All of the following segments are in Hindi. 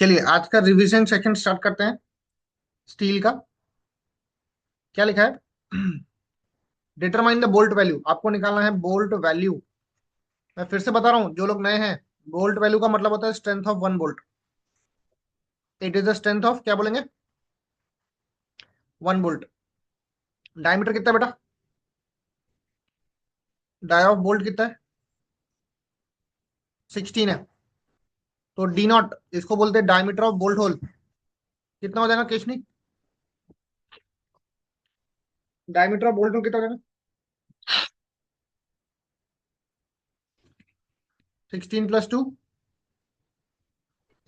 चलिए आज का रिवीजन सेशन स्टार्ट करते हैं। स्टील का क्या लिखा है? डिटरमाइन द बोल्ट वैल्यू, आपको निकालना है बोल्ट वैल्यू। मैं फिर से बता रहा हूं जो लोग नए हैं, बोल्ट वैल्यू का मतलब होता है strength of one bolt. It is the strength of, क्या बोलेंगे, वन बोल्ट। डायमीटर कितना है बेटा? डाय ऑफ बोल्ट कितना है? 16 है। तो डी नॉट इसको बोलते हैं डायमीटर ऑफ बोल्ट होल। कितना हो जाएगा Keshni? Diameter of bolt hole कितना हो जाएगा? 16 प्लस 2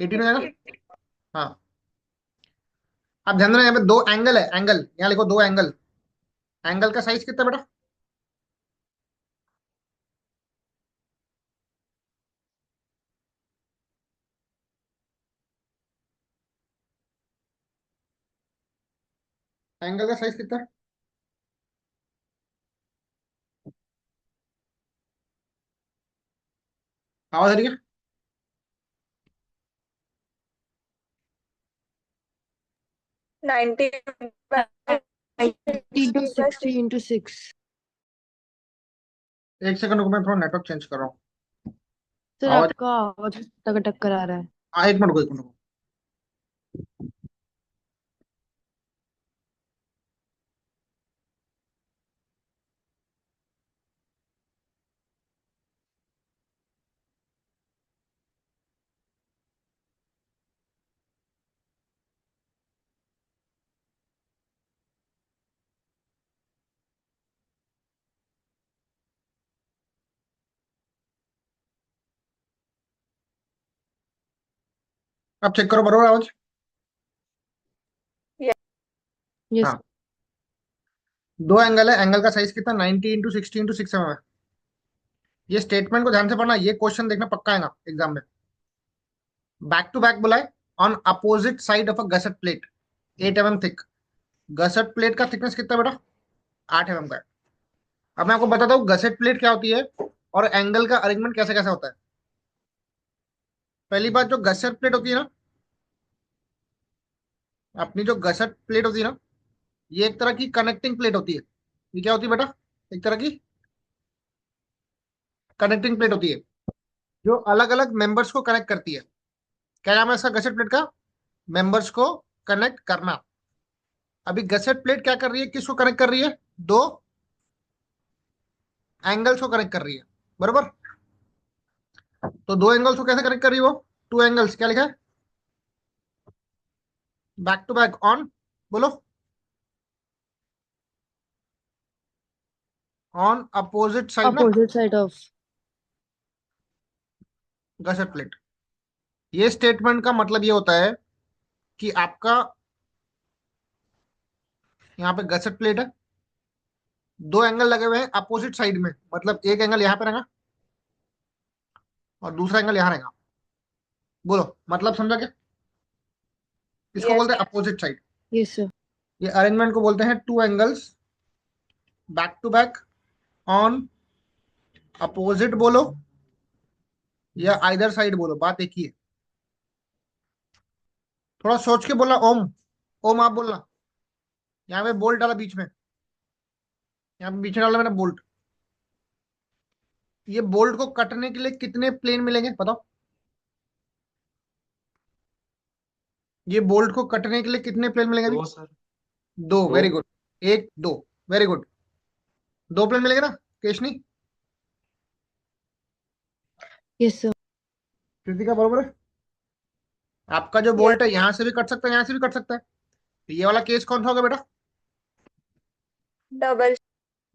18 हो जाएगा। हाँ, अब ध्यान देना, यहाँ पे दो एंगल है, एंगल यहाँ लिखो, दो एंगल। एंगल का साइज कितना है बेटा? एंगल का साइज कितना है? आवाज आ रही है? 90 into 60 into 6. एक सेकंड रुको, मैं थोड़ा नेटवर्क चेंज कर रहा हूँ। सर आवाज, आपका आवाज टक टक कर आ रहा है। हाँ एक मिनट रुको, एक मिनट रुको। अब चेक करो बरोबर आवाज। यस। हाँ, दो एंगल है, एंगल का साइज कितना? 90 इंटू 60 इंटू 6 है। ये स्टेटमेंट को ध्यान से पढ़ना, ये क्वेश्चन देखना पक्का आएगा एग्जाम में। बैक टू बैक बोला है, on opposite side of a gusset plate 8 mm thick. Gusset plate का थिकनेस कितना है बेटा? 8 mm का है। अब मैं आपको बताता हूँ गसेट प्लेट क्या होती है और एंगल का अरेंजमेंट कैसे कैसे होता है। पहली बात, जो गसेट प्लेट होती है ना, अपनी जो गसेट प्लेट होती है ना, ये एक तरह की कनेक्टिंग प्लेट होती है। ये क्या होती है बेटा? एक तरह की कनेक्टिंग प्लेट होती है जो अलग अलग मेंबर्स को कनेक्ट करती है। क्या नाम है इसका? गसेट प्लेट का मेंबर्स को कनेक्ट करना। अभी गसेट प्लेट क्या कर रही है, किसको कनेक्ट कर रही है? दो एंगल्स को कनेक्ट कर रही है, बरोबर। तो दो एंगल्स को कैसे कनेक्ट कर रही है वो? टू एंगल्स, क्या लिखा है? बैक टू बैक ऑन, बोलो, ऑन अपोजिट साइड ना, opposite side of. Gusset plate. ये स्टेटमेंट का मतलब ये होता है कि आपका यहाँ पे गसेट प्लेट है, दो एंगल लगे हुए हैं अपोजिट साइड में, मतलब एक एंगल यहाँ पे रहेगा और दूसरा एंगल यहाँ रहेगा। बोलो, मतलब समझा क्या? इसको यस बोलते हैं अपोजिट साइड। Yes sir. ये अरेंजमेंट को बोलते हैं two angles back to back on opposite, बोलो या आइदर साइड, बोलो, बात एक ही है। थोड़ा सोच के बोलना। ओम, ओम आप बोलना। यहाँ पे बोल्ट डाला बीच में, यहाँ पे बीच में डाला मैंने बोल्ट। ये बोल्ट को कटने के लिए कितने प्लेन मिलेंगे बताओ? ये बोल्ट को कटने के लिए कितने प्लेन मिलेंगे अभी? दो सर। दो, दो। Very good. एक दो, वेरी गुड। दो प्लेन मिलेंगे ना केशनी? Yes sir. कृतिका बरोबर है। आपका जो यस बोल्ट है यहाँ से भी कट सकता है, यहाँ से भी कट सकता है। तो ये वाला केस कौन सा होगा बेटा? Double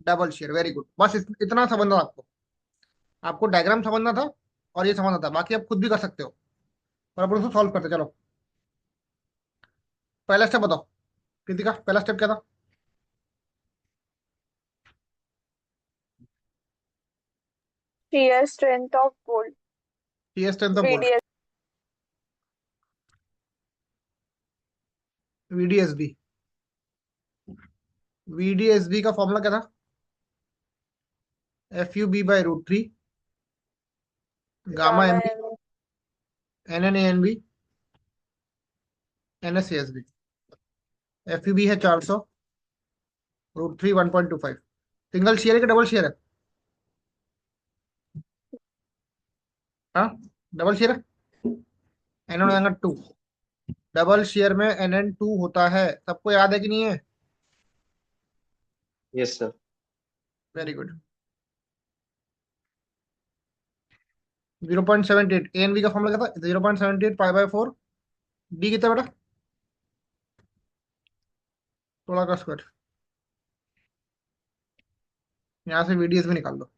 double share, very good. बस इतना समझना था आपको। आपको डायग्राम समझना था और ये समझना था, बाकी आप खुद भी कर सकते हो। और अपन उसको सॉल्व करते, चलो। पहला स्टेप बताओ कृतिका, पहला स्टेप क्या था? shear strength of bolt T strength of bolt, VDS VDSB. VDSB का फॉर्मूला क्या था? F U B by root three gamma gamma M B m N N A N B NSCSB। FUB है 400, √3 1.25। सिंगल शेयर है कि डबल शेयर है? हाँ, डबल शेयर है। NN2, डबल शेयर में NN2 होता है, सबको याद है कि नहीं है? Yes sir. Very good. 0.78 ANB का फॉर्मूला क्या था? 0.78 π/4। डी कितना बेटा? 16 का स्क्वायर। यहाँ से VDS भी निकाल दो।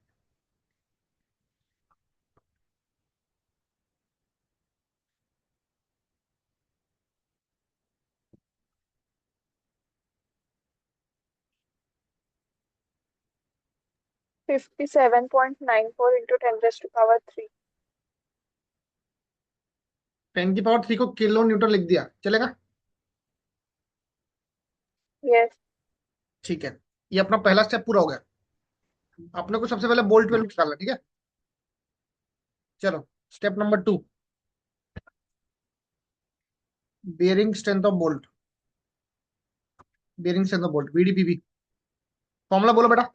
$57.94 into 10⁻³ 10⁻³ को किलो न्यूटन लिख दिया, चलेगा? yes ठीक है, ये अपना पहला स्टेप पूरा हो गया। अपने को सबसे पहले बोल्ट वैल्यू निकालना, ठीक है? चलो, step number 2, bearing strength of bolt. Bearing strength of bolt, BDPB। Formula बोलो बेटा।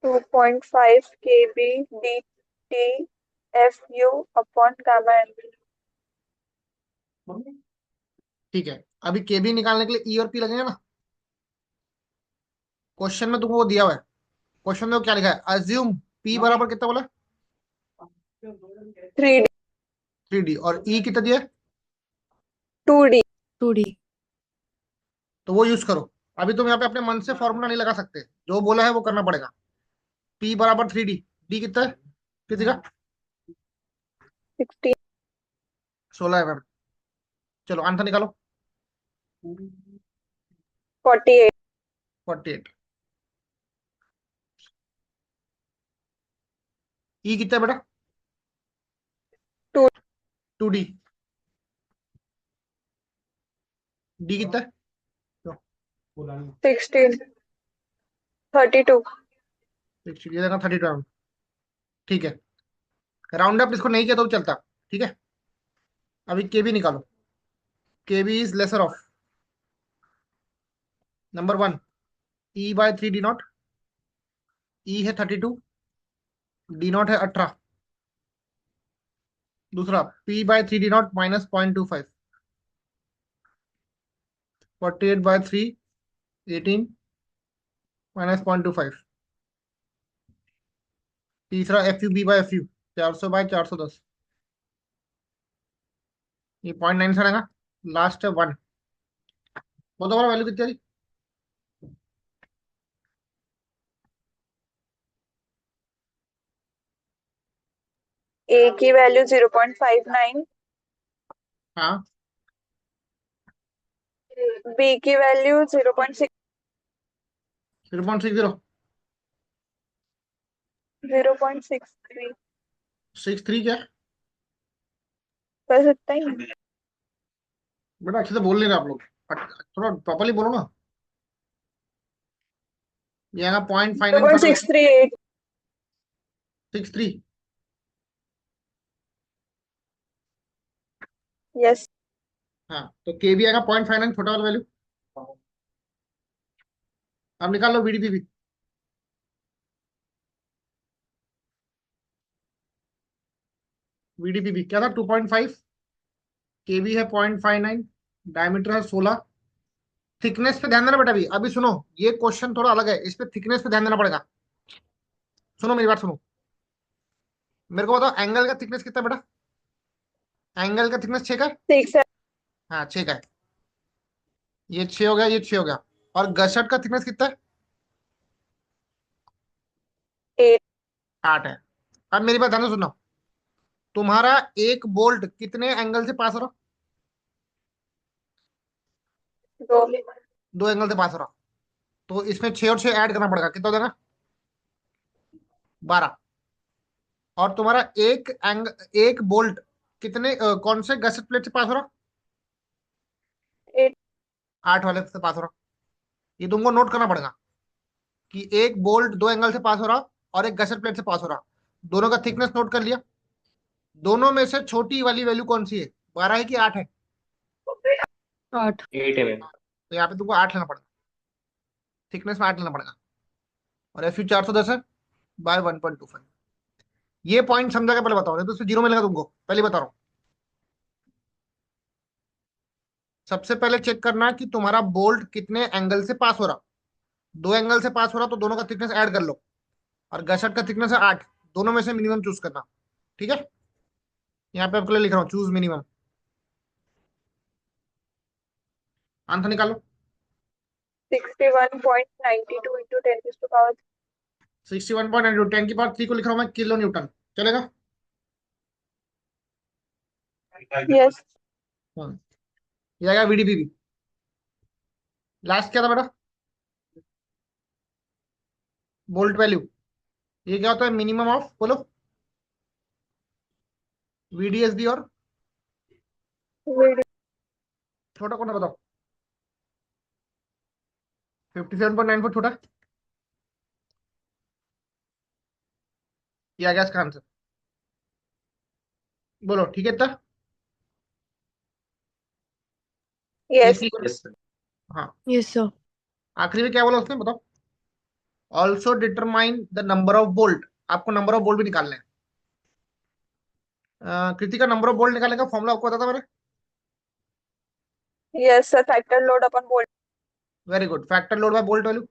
2.5 kb dt fu upon gamma n। ठीक है, अभी केबी निकालने के लिए ई और पी लगेगा ना? क्वेश्चन में तुमको वो दिया हुआ है। क्वेश्चन में वो क्या लिखा है? अज्यूम पी बराबर कितना बोला? 3d 3D। और ई कितना दिया है? 2d 2D। तो वो यूज करो। अभी तुम यहाँ पे अपने मन से फॉर्मूला नहीं लगा सकते, जो बोला है वो करना पड़ेगा। पी बराबर 3D। डी कितना है किसी का? 16 16 mm। चलो आंसर निकालो। 48 48। ई कितना है बेटा? 2 2D। डी कितना है? 16 32 ये देखा 32 mm। ठीक है, राउंड अप इसको नहीं किया तो भी चलता। ठीक है, अभी केबी निकालो। KB is lesser of number 1 E/3 D0। E है 32, D0 है 18। दूसरा P/3 D0 माइनस 0.25। 48/3 18 माइनस 0.25। तीसरा FUB/FU 400/410। ये 0.9 से आएगा। लास्ट है 1। वो तो वैल्यू कितनी आ रही? a की वैल्यू 0.59 हाँ, b की वैल्यू 0.6 0.60। 0.63 63 क्या है? बस इतना ही। बेटा अच्छे से बोल नहीं रहे आप लोग, थोड़ा प्रॉपर्ली बोलो ना। ये आएगा 0.59 0.638 63। यस हाँ, तो के भी आएगा 0.59, छोटा वाला वैल्यू। अब निकाल लो VDPB। VDPB क्या था? 2.5। केबी है 0.59, डायमीटर है 16। थिकनेस पे ध्यान देना बेटा। अभी अभी सुनो, ये क्वेश्चन थोड़ा अलग है, इस पे थिकनेस पे ध्यान देना पड़ेगा। सुनो मेरी बात सुनो। मेरे को बताओ एंगल का थिकनेस कितना है बेटा? एंगल का थिकनेस 6 का है? 6 हाँ 6 का है। ये 6 हो गया, ये 6 हो गया। और गशट का थिकनेस कितना है? 8 8 है। अब मेरी बात ध्यान से सुनो। तुम्हारा एक बोल्ट कितने एंगल से पास हो रहा? 2 2 एंगल से पास हो रहा। तो इसमें 6 और 6 ऐड करना पड़ेगा, कितना हो जाएगा? 12। और तुम्हारा एक बोल्ट कितने कौन से गसेट प्लेट से पास हो रहा? 8 8 वाले से पास हो रहा। ये तुमको नोट करना पड़ेगा कि एक बोल्ट 2 एंगल से पास हो रहा और एक गसेट प्लेट से पास हो रहा। दोनों का थिकनेस नोट कर लिया। दोनों में से छोटी वाली वैल्यू कौन सी है, 12 है कि 8 है? 8। 8 mm। तो यहाँ पे तुमको 8 लेना पड़ेगा, थिकनेस में 8 लेना पड़ेगा। और एफ यू 410 है बाय 1.25। ये पॉइंट समझा के पहले बताओ, नहीं तो उसमें जीरो मिलेगा तुमको, पहले बता रहा हूँ। सबसे पहले चेक करना कि तुम्हारा बोल्ट कितने एंगल से पास हो रहा। दो एंगल से पास हो रहा तो दोनों का थिकनेस ऐड कर लो। और गशट का थिकनेस है 8, दोनों में से मिनिमम चूज करना। ठीक है, यहाँ पे आपके लिए लिख रहा हूँ चूज मिनिमम। आंसर निकालो। 61.92 into 10 raised to power 61.10 की पावर 3 को लिख रहा हूँ मैं किलो न्यूटन, चलेगा? yes हाँ, ये आएगा VDP भी। लास्ट क्या था बेटा? Bolt value. ये क्या होता है, मिनिमम ऑफ, बोलो, VDSB और VD छोटा कौन है बताओ? 57.94 छोटा। ये आ गया इसका आंसर। बोलो ठीक है इतना। yes एक ही। Yes sir. हाँ, यस सर। आखिरी में क्या बोला उसने बताओ? Also determine the number of bolt. आपको नंबर ऑफ बोल्ट भी निकालना है। कृतिका, नंबर ऑफ बोल्ट निकालने का फॉर्मूला आपको पता था मैंने? yes sir factor load upon bolt very good, factor load bye bolt value.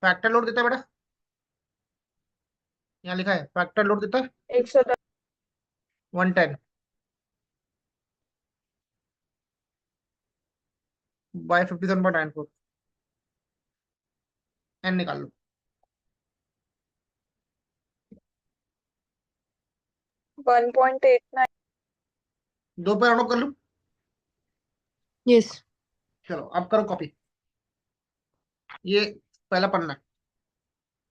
Factor load देता है बेटा, यहाँ लिखा है फैक्टर लोड देता है 110 110 बाय 57.94। एन निकाल लो। 1.89 दो पे राउंड कर लूं? यस। चलो अब करो कॉपी। ये पहला पन्ना है,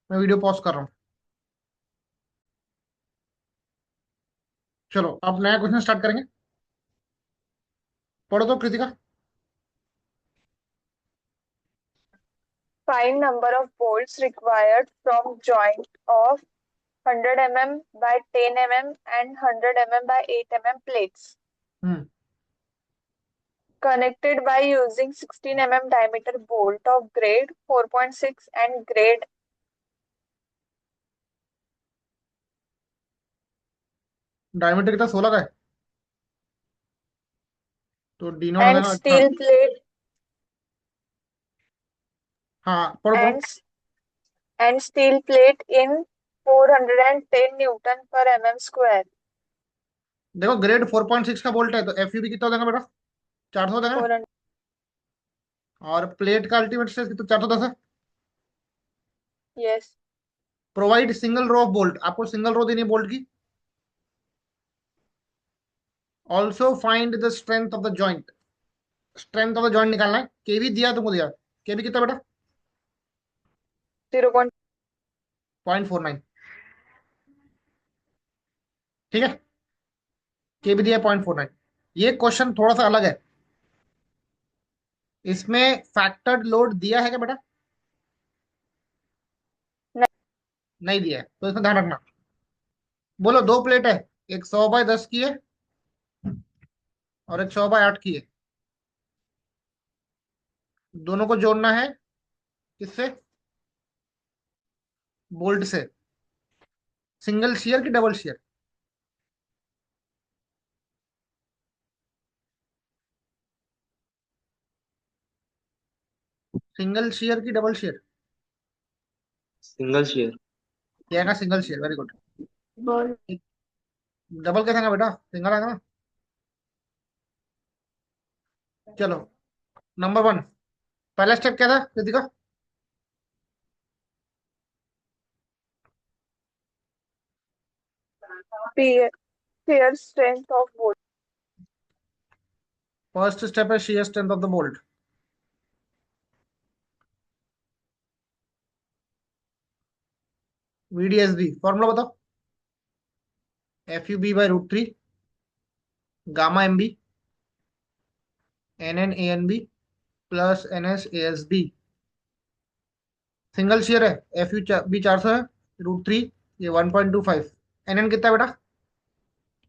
मैं वीडियो पॉज कर रहा हूँ। चलो अब नया क्वेश्चन स्टार्ट करेंगे। पढ़ो तो Kritika. find number of bolts required from joint of 100 mm by 10 mm and 100 mm by 8 mm plates hmm connected by using 16 mm diameter bolt of grade 4.6 and grade diameter कितना, 16 का है, तो डी नॉट आ and जाएगा 18। steel plate हाँ पढ़ो पढ़ो। and steel plate in 410 Newton per mm square. देखो ग्रेड 4.6 का बोल्ट है तो एफ भी कितना हो जाएगा बेटा, 400 हो जाएगा ना? 400 और प्लेट का अल्टीमेट स्ट्रेस कितना, 410 है। yes provide single row of bolt, आपको सिंगल रो देनी है बोल्ट की। Also find the strength of the joint. Strength of the joint निकालना है। केवी दिया तुमको, दिया केवी कितना बेटा? 0.49। ठीक है, केवी दिया 0.49। ये क्वेश्चन थोड़ा सा अलग है, इसमें फैक्टर्ड लोड दिया है क्या बेटा? नहीं दिया है, तो इसमें ध्यान रखना। बोलो, दो प्लेट है, एक 100/10 की है और एक 100/8 की है। दोनों को जोड़ना है किससे? बोल्ट से। सिंगल शेयर की डबल शेयर? सिंगल शेयर की डबल शेयर? Single share. क्या है, single share, very good. ball double कैसे आएगा बेटा, सिंगल आएगा ना। चलो नंबर वन, पहला स्टेप क्या था Kritika? shear strength of bolt first step है shear strength of the bolt. VDSB formula बताओ। FUB/√3 gamma MB NN ANB plus NS ASB। Single shear है, एफ यू बी 400 है, √3, ये 1.25। एन एन कितना है बेटा?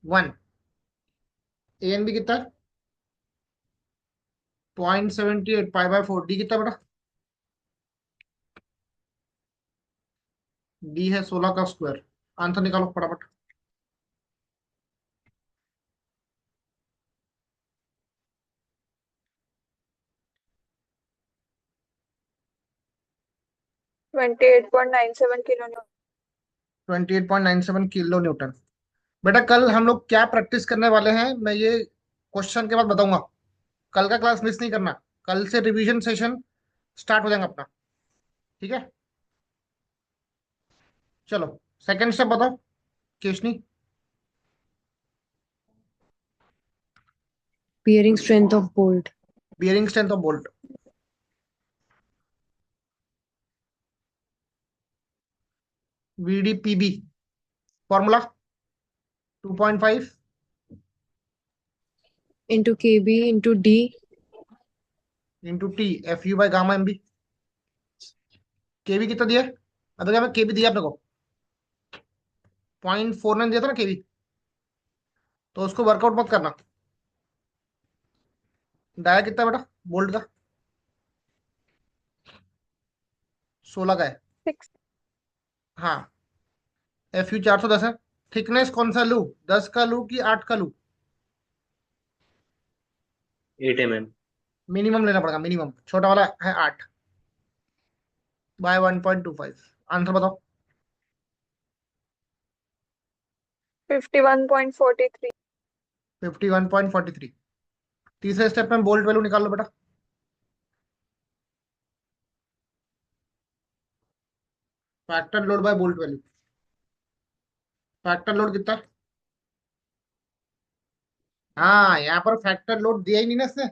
1। ए एन बी कितना है? 0.78 पाई/4। डी कितना बेटा? डी है 16 का स्क्वायर। आंसर निकालो फटाफट। Twenty 28.97 kilo Newton. 28.97 kilo Newton. बेटा कल हम लोग क्या प्रैक्टिस करने वाले हैं, मैं ये क्वेश्चन के बाद बताऊंगा। कल का क्लास मिस नहीं करना। कल से रिवीजन सेशन स्टार्ट हो जाएगा अपना। ठीक है, चलो सेकंड स्टेप बताओ Keshni. Bearing strength of bolt. Bearing strength of bolt. VDPB formula 2.5 Into KB into D. Into T FU/γ/MB। केबी कितना दिया है? अभी क्या, केबी दिया आपने को 0.49 दिया था ना केबी, तो उसको वर्कआउट मत करना। डाया कितना बेटा बोल्ट का? 16 का है। 6। हाँ, FU 410 है। थिकनेस कौन सा लू, 10 का लू कि 8 का लू? 8 mm। मिनिमम लेना पड़ेगा, मिनिमम छोटा वाला है 8/1.25। आंसर बताओ। 51.43। 51.43। तीसरे स्टेप में बोल्ट वैल्यू निकाल लो बेटा। Factor load bye bolt value. Factor load कितना है? हाँ, यहाँ पर फैक्टर लोड दिया ही नहीं ना इसने।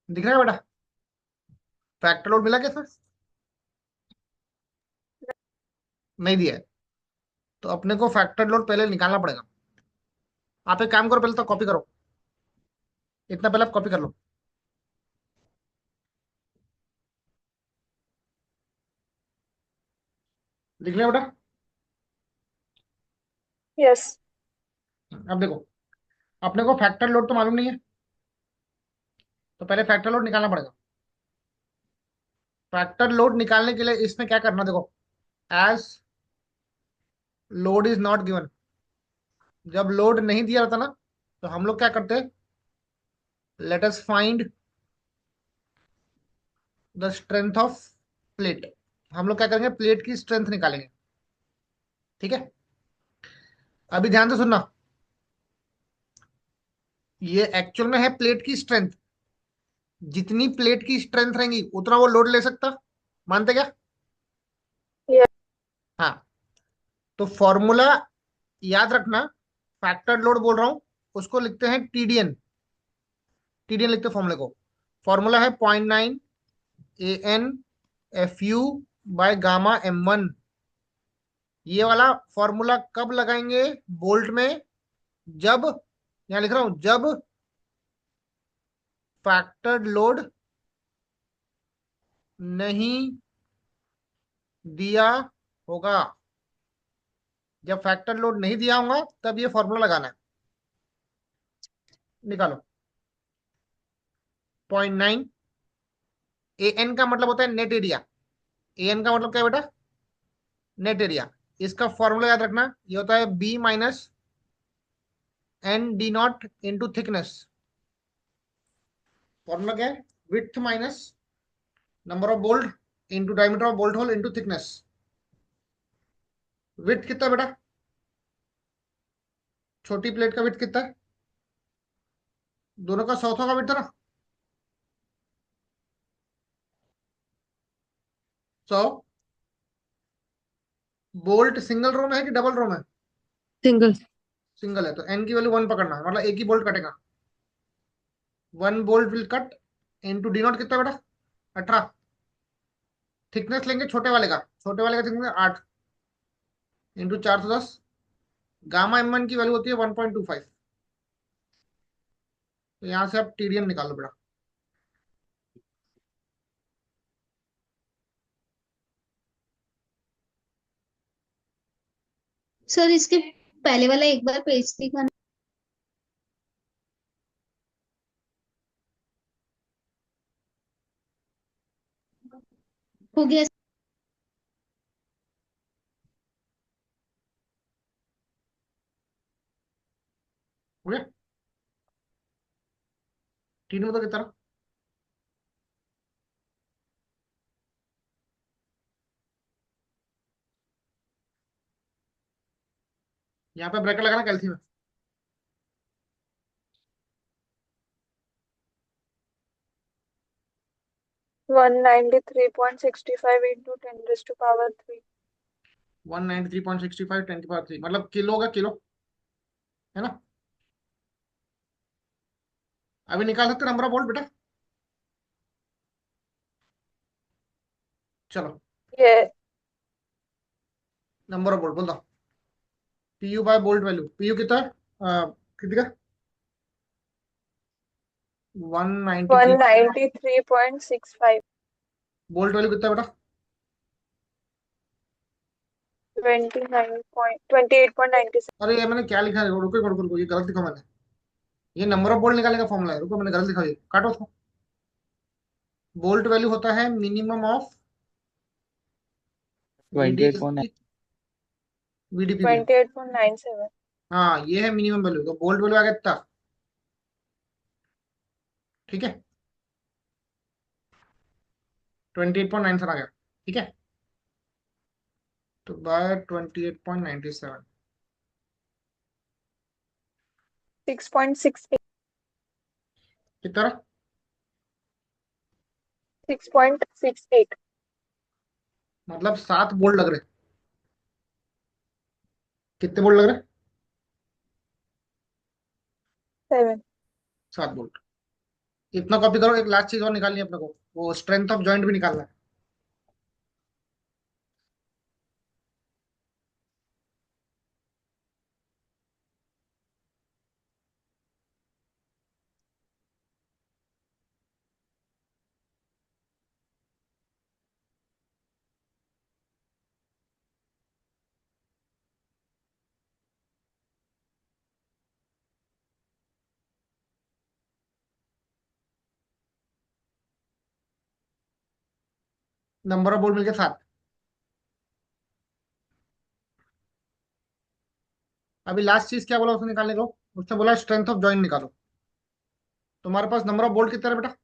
दिख रहा है बेटा? फैक्टर लोड मिला क्या सर? नहीं दिया है। तो अपने को फैक्टर लोड पहले निकालना पड़ेगा। आप एक काम करो, पहले तो कॉपी करो, इतना पहले आप कॉपी कर लो। लिख लिया बेटा? यस। अब देखो, अपने को फैक्टर लोड तो मालूम नहीं है, तो पहले फैक्टर लोड निकालना पड़ेगा। फैक्टर लोड निकालने के लिए इसमें क्या करना, देखो, as load is not given, जब लोड नहीं दिया रहता ना, तो हम लोग क्या करते हैं, let us find the strength of plate. हम लोग क्या करेंगे, प्लेट की स्ट्रेंथ निकालेंगे। ठीक है, अभी ध्यान से सुनना, ये एक्चुअल में है प्लेट की स्ट्रेंथ। जितनी प्लेट की स्ट्रेंथ रहेंगी उतना वो लोड ले सकता, मानते क्या? यस। हाँ, तो फॉर्मूला याद रखना, फैक्टर लोड बोल रहा हूं, उसको लिखते हैं TDN। TDN लिखते हैं फॉर्मूले को। फॉर्मूला है 0.9 AN/FU/γ/M1। ये वाला फॉर्मूला कब लगाएंगे बोल्ट में? जब, यहां लिख रहा हूं, जब फैक्टर्ड लोड नहीं दिया होगा। जब फैक्टर लोड नहीं दिया होगा तब ये फॉर्मूला लगाना है। निकालो। 0.9 AN का मतलब होता है नेट एरिया। AN का मतलब क्या है बेटा? Net area. इसका फॉर्मूला याद रखना, ये होता है B-N D0 × थिकनेस। फॉर्मूला क्या है? Width minus number of bolt into diameter of bolt hole into thickness. Width कितना है बेटा? छोटी प्लेट का विड्थ कितना है? दोनों का 100 का विड्थ है ना? 100। बोल्ट सिंगल रो में है कि डबल रो में? Single. सिंगल है, तो एन की वैल्यू 1 पकड़ना है, मतलब एक ही बोल्ट कटेगा। 1 bolt will cut into D0 कितना बेटा? 18। थिकनेस लेंगे छोटे वाले का थिकनेस 8 इंटू 410। γ/M1 की वैल्यू होती है 1.25। तो यहाँ से आप TDN निकालो बेटा। सर इसके पहले वाला एक बार पेज दिखाना। हो गया। हो गया? तीन में तो कितना? यहाँ पे ब्रैकेट लगाना कैल्सी में। 193.65 into 10⁻³ 193.65 10⁻³ मतलब किलो का किलो, है ना? अभी निकाल सकते नंबर ऑफ वोल्ट बेटा? चलो ये नंबर ऑफ वोल्ट बोल दो। PU by volt value, PU कितना है? कितने का? 193। 193.65 वोल्ट वैल्यू कितना है बेटा? 28.96 अरे ये मैंने क्या लिखा है, रुको रुको रुको रुको, ये गलत लिखा मैंने। ये नंबर ऑफ वोल्ट निकालने का फॉर्मूला है, रुको मैंने गलत लिखा, ये काटो उसको। वोल्ट वैल्यू होता है मिनिमम ऑफ 28.9 वीडीपी। 28.97 हाँ ये है मिनिमम वैल्यू, तो वोल्ट वैल्यू आ गया इतना। ठीक है, 28.97 आ गया। ठीक है, तो बाय 28.97 6.68 कितना? 6.68 मतलब 7 वोल्ट लग रहे। कितने वोल्ट लग रहे? 7 7 वोल्ट। इतना कॉपी करो, एक लास्ट चीज और निकालनी है अपने को, वो स्ट्रेंथ ऑफ जॉइंट भी निकालना है। नंबर ऑफ वोल्ट मिल गया 7। अभी लास्ट चीज क्या बोला उसने निकालने को? उसने बोला स्ट्रेंथ ऑफ जॉइंट निकालो। तुम्हारे पास नंबर ऑफ वोल्ट कितना है बेटा?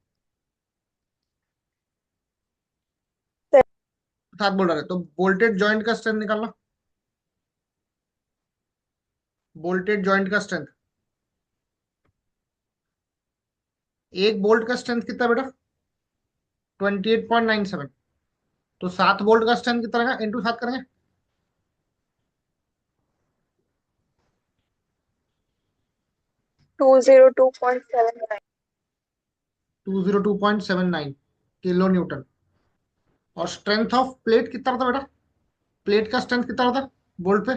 7 वोल्ट आ रहे, तो वोल्टेज जॉइंट का स्ट्रेंथ निकालना। वोल्टेज जॉइंट का स्ट्रेंथ, एक बोल्ट का स्ट्रेंथ कितना है बेटा? 28.97। तो 7 वोल्ट का स्ट्रेंथ कितना रहेगा, इंटू 7 करेंगे? 202.79 202.79 किलो न्यूटन। और स्ट्रेंथ ऑफ प्लेट कितना रहता बेटा? प्लेट का स्ट्रेंथ कितना रहता वोल्ट पे?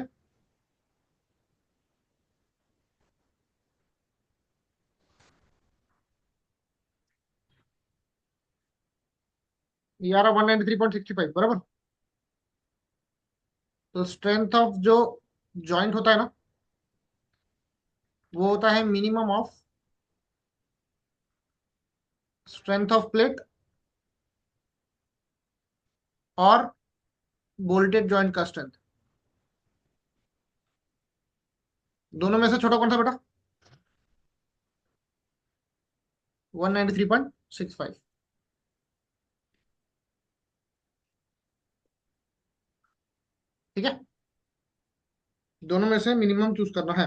193.65 बराबर। तो स्ट्रेंथ ऑफ जो जॉइंट होता है ना, वो होता है minimum of strength of plate और बोल्टेड जॉइंट का स्ट्रेंथ। दोनों में से छोटा कौन सा बेटा? 193.65। ठीक है, दोनों में से मिनिमम चूज करना है।